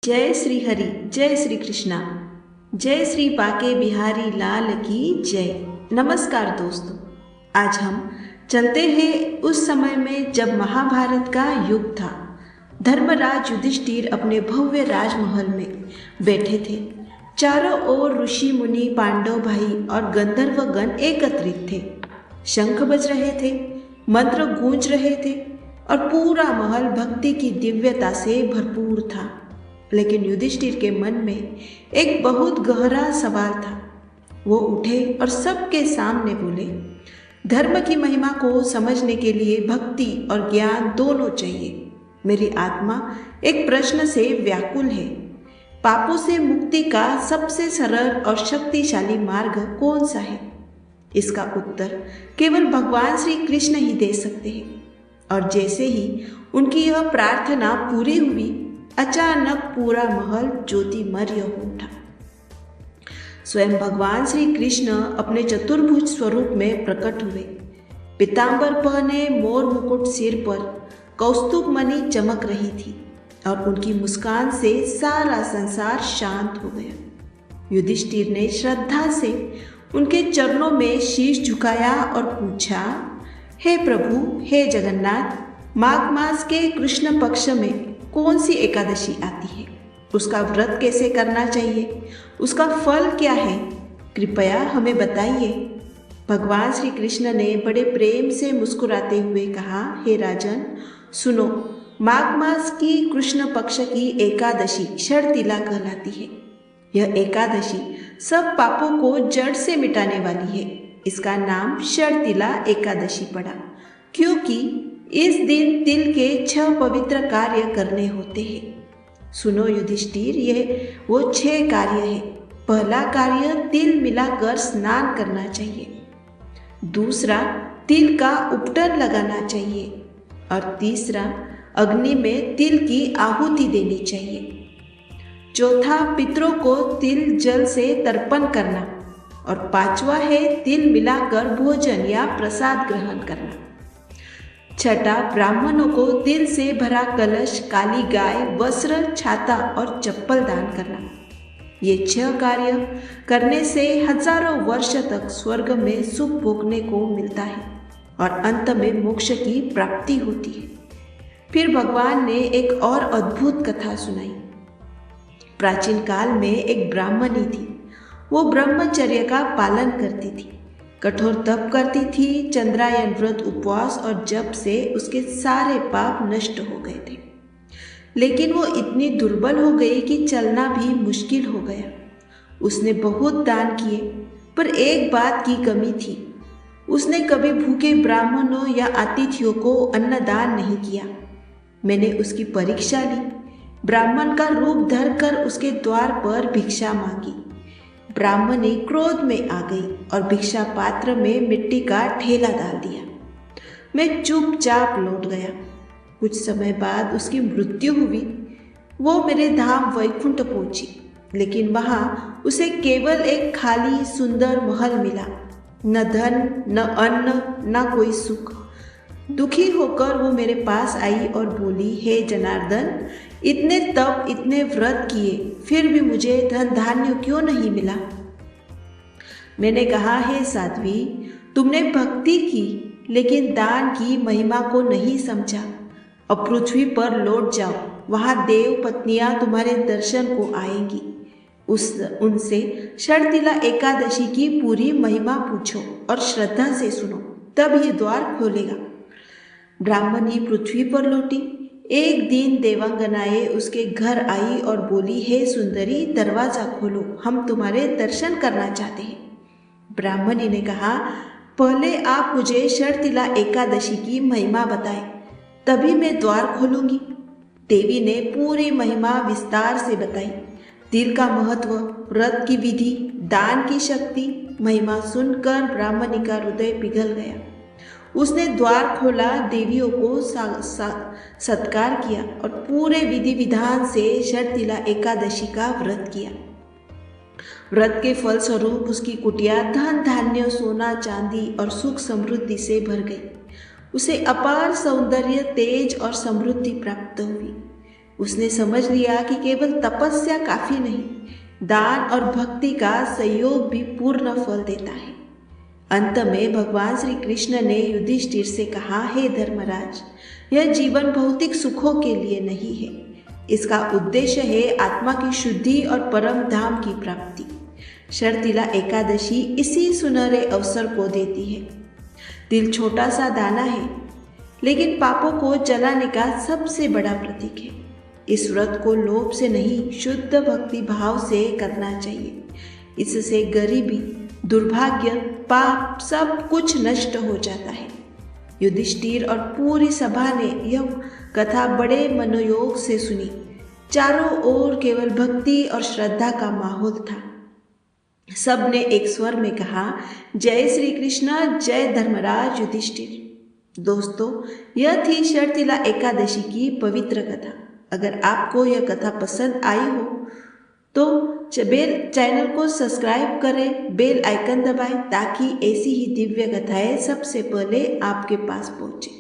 जय श्री हरि, जय श्री कृष्णा, जय श्री बाके बिहारी लाल की जय। नमस्कार दोस्तों, आज हम चलते हैं उस समय में जब महाभारत का युग था। धर्मराज युधिष्ठिर अपने भव्य राजमहल में बैठे थे। चारों ओर ऋषि मुनि, पांडव भाई और गंधर्व गण एकत्रित थे। शंख बज रहे थे, मंत्र गूंज रहे थे और पूरा महल भक्ति की दिव्यता से भरपूर था। लेकिन युधिष्ठिर के मन में एक बहुत गहरा सवाल था। वो उठे और सबके सामने बोले, धर्म की महिमा को समझने के लिए भक्ति और ज्ञान दोनों चाहिए। मेरी आत्मा एक प्रश्न से व्याकुल है। पापों से मुक्ति का सबसे सरल और शक्तिशाली मार्ग कौन सा है? इसका उत्तर केवल भगवान श्री कृष्ण ही दे सकते हैं। और जैसे ही उनकी यह प्रार्थना पूरी हुई, अचानक पूरा महल ज्योतिमय हो उठा। स्वयं भगवान श्री कृष्ण अपने चतुर्भुज स्वरूप में प्रकट हुए। पीतांबर पहने, मोर मुकुट सिर पर, कौस्तुभ मणि चमक रही थी और उनकी मुस्कान से सारा संसार शांत हो गया। युधिष्ठिर ने श्रद्धा से उनके चरणों में शीश झुकाया और पूछा, हे प्रभु, हे जगन्नाथ, माघ मास के कृष्ण पक्ष में कौन सी एकादशी आती है? उसका व्रत कैसे करना चाहिए? उसका फल क्या है? कृपया हमें बताइए। भगवान श्री कृष्ण ने बड़े प्रेम से मुस्कुराते हुए कहा, हे राजन, सुनो, माघ मास की कृष्ण पक्ष की एकादशी शर्तिला कहलाती है। यह एकादशी सब पापों को जड़ से मिटाने वाली है। इसका नाम शर्तिला एकादशी पड़ा, क्योंकि इस दिन तिल के 6 पवित्र कार्य करने होते हैं। सुनो युधिष्ठिर, यह वो 6 कार्य है। पहला कार्य, तिल मिलाकर स्नान करना चाहिए। दूसरा, तिल का उपटन लगाना चाहिए। और तीसरा, अग्नि में तिल की आहुति देनी चाहिए। चौथा, पितरों को तिल जल से तर्पण करना। और 5वां है तिल मिलाकर भोजन या प्रसाद ग्रहण करना। छठा, ब्राह्मणों को तिल से भरा कलश, काली गाय, वस्त्र, छाता और चप्पल दान करना। ये 6 कार्य करने से हजारों वर्ष तक स्वर्ग में सुख भोगने को मिलता है और अंत में मोक्ष की प्राप्ति होती है। फिर भगवान ने एक और अद्भुत कथा सुनाई। प्राचीन काल में एक ब्राह्मणी थी। वो ब्रह्मचर्य का पालन करती थी, कठोर तप करती थी, चंद्रायन व्रत, उपवास और जप से उसके सारे पाप नष्ट हो गए थे। लेकिन वो इतनी दुर्बल हो गई कि चलना भी मुश्किल हो गया। उसने बहुत दान किए, पर एक बात की कमी थी। उसने कभी भूखे ब्राह्मणों या अतिथियों को अन्नदान नहीं किया। मैंने उसकी परीक्षा ली। ब्राह्मण का रूप धरकर उसके द्वार पर भिक्षा मांगी। ब्राह्मणी क्रोध में आ गई और भिक्षा पात्र में मिट्टी का ढेला डाल दिया। मैं चुपचाप लौट गया। कुछ समय बाद उसकी मृत्यु हुई। वो मेरे धाम वैकुंठ पहुंची, लेकिन वहाँ उसे केवल एक खाली सुंदर महल मिला। न धन, न अन्न, न कोई सुख। दुखी होकर वो मेरे पास आई और बोली, हे जनार्दन, इतने तप, इतने व्रत किए, फिर भी मुझे धन धान्य क्यों नहीं मिला? मैंने कहा, हे साध्वी, तुमने भक्ति की, लेकिन दान की महिमा को नहीं समझा। अब पृथ्वी पर लौट जाओ, वहाँ देव पत्नियां तुम्हारे दर्शन को आएंगी। उनसे शर्तिला एकादशी की पूरी महिमा पूछो और श्रद्धा से सुनो, तब ये द्वार खोलेगा। ब्राह्मणी पृथ्वी पर लौटी। एक दिन देवांगनाएं उसके घर आई और बोली, हे सुंदरी, दरवाजा खोलो, हम तुम्हारे दर्शन करना चाहते हैं। ब्राह्मणी ने कहा, पहले आप मुझे शर्तिला एकादशी की महिमा बताएं, तभी मैं द्वार खोलूंगी। देवी ने पूरी महिमा विस्तार से बताई। तिल का महत्व, व्रत की विधि, दान की शक्ति। महिमा सुनकर ब्राह्मणी का हृदय पिघल गया। उसने द्वार खोला, देवियों को सत्कार किया और पूरे विधि विधान से शर्तिला एकादशी का व्रत किया। व्रत के फलस्वरूप उसकी कुटिया धन धान्य, सोना चांदी और सुख समृद्धि से भर गई। उसे अपार सौंदर्य, तेज और समृद्धि प्राप्त हुई। उसने समझ लिया कि केवल तपस्या काफी नहीं, दान और भक्ति का संयोग भी पूर्ण फल देता है। अंत में भगवान श्री कृष्ण ने युधिष्ठिर से कहा, हे धर्मराज, यह जीवन भौतिक सुखों के लिए नहीं है। इसका उद्देश्य है आत्मा की शुद्धि और परम धाम की प्राप्ति। शर्तिला एकादशी इसी सुनहरे अवसर को देती है। दिल छोटा सा दाना है, लेकिन पापों को जलाने का सबसे बड़ा प्रतीक है। इस व्रत को लोभ से नहीं, शुद्ध भक्ति भाव से करना चाहिए। इससे गरीबी, दुर्भाग्य, पाप सब कुछ नष्ट हो जाता है। युधिष्ठिर और पूरी सभा ने यह कथा बड़े मनोयोग से सुनी। चारों ओर केवल भक्ति और श्रद्धा का माहौल था। सब ने एक स्वर में कहा, जय श्री कृष्ण, जय धर्मराज युधिष्ठिर। दोस्तों, यह थी शर्तिला एकादशी की पवित्र कथा। अगर आपको यह कथा पसंद आई हो तो चैनल को सब्सक्राइब करें, बेल आइकन दबाएं ताकि ऐसी ही दिव्य कथाएं सबसे पहले आपके पास पहुंचे।